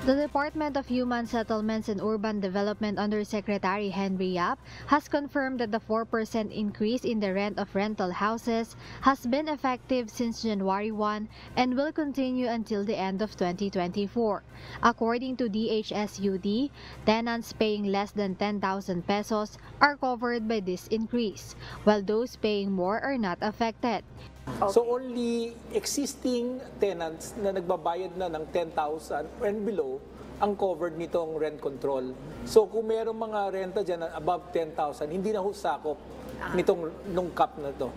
The Department of Human Settlements and Urban Development Undersecretary Henry Yap has confirmed that the 4% increase in the rent of rental houses has been effective since January 1 and will continue until the end of 2024. According to DHSUD, tenants paying less than 10,000 pesos are covered by this increase, while those paying more are not affected. Okay. So only existing tenants na nagbabayad na ng 10,000 and below ang covered nitong rent control. So kung mayroong mga renta dyan na above 10,000, hindi na husakop nung cap na to.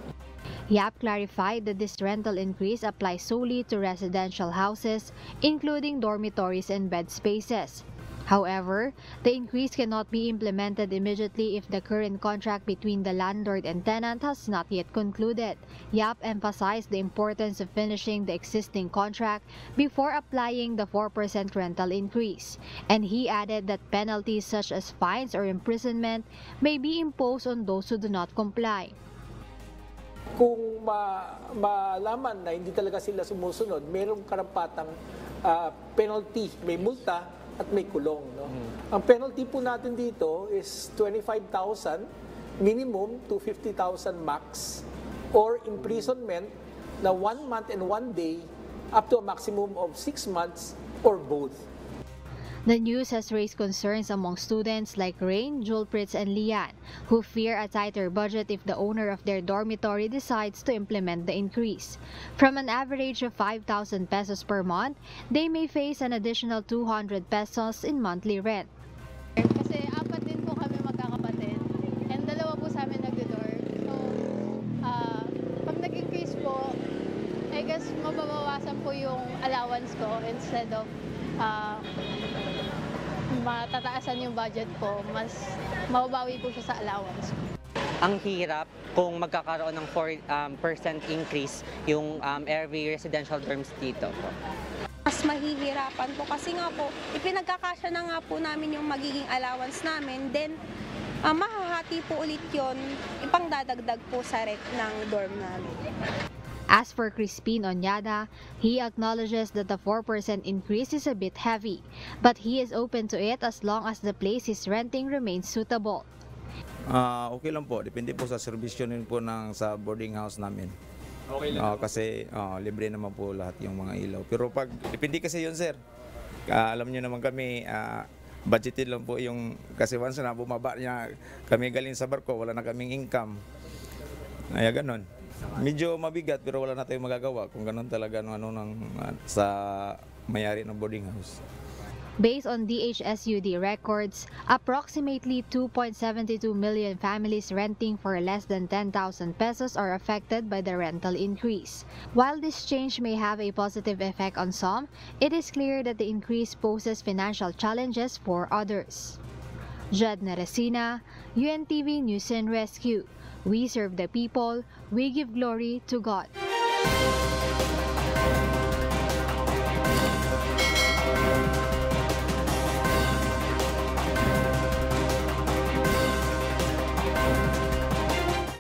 Yap clarified that this rental increase applies solely to residential houses, including dormitories and bed spaces. However, the increase cannot be implemented immediately if the current contract between the landlord and tenant has not yet concluded. Yap emphasized the importance of finishing the existing contract before applying the 4% rental increase, and he added that penalties such as fines or imprisonment may be imposed on those who do not comply. Kung malaman na hindi talaga sila sumusunod, mayroong karapatang penalty, may multa at may kulong. No? Ang penalty po natin dito is 25,000 minimum to 50,000 max, or imprisonment na 1 month and 1 day up to a maximum of 6 months or both. The news has raised concerns among students like Rain, Julpritz, and Lian, who fear a tighter budget if the owner of their dormitory decides to implement the increase. From an average of 5,000 pesos per month, they may face an additional 200 pesos in monthly rent. Kasi apat din po kami magkakapatid, and dalawa po sa amin nagdodor. So, pag nag-increase po, I guess mababawasan po yung allowance ko instead of matataasan yung budget ko, mas mababawi po siya sa allowance ko. Ang hirap kung magkakaroon ng 4% increase yung every residential dorms dito po. Mas mahihirapan po kasi nga po, ipinagkakasya na nga po namin yung magiging allowance namin, then mahahati po ulit yun, ipangdadagdag po sa rent ng dorm namin. As for Crispin Onyada, he acknowledges that the 4% increase is a bit heavy, but he is open to it as long as the place he's renting remains suitable. Okay lang po, depende po sa serbisyo din po sa boarding house namin. Okay lang. Kasi libre naman po lahat yung mga ilaw. Pero depende kasi yun, sir. Alam niyo naman kami, budgeted lang po yung, kasi once na bumaba niya, kami galing sa barko, wala na kaming income. Kaya ganon. Medyo mabigat pero wala na tayong magagawa kung ganun talaga sa mayari ng boarding house. Based on DHSUD records, approximately 2.72 million families renting for less than 10,000 pesos are affected by the rental increase. While this change may have a positive effect on some, it is clear that the increase poses financial challenges for others. Jed Neresina, UNTV News and Rescue. We serve the people, we give glory to God.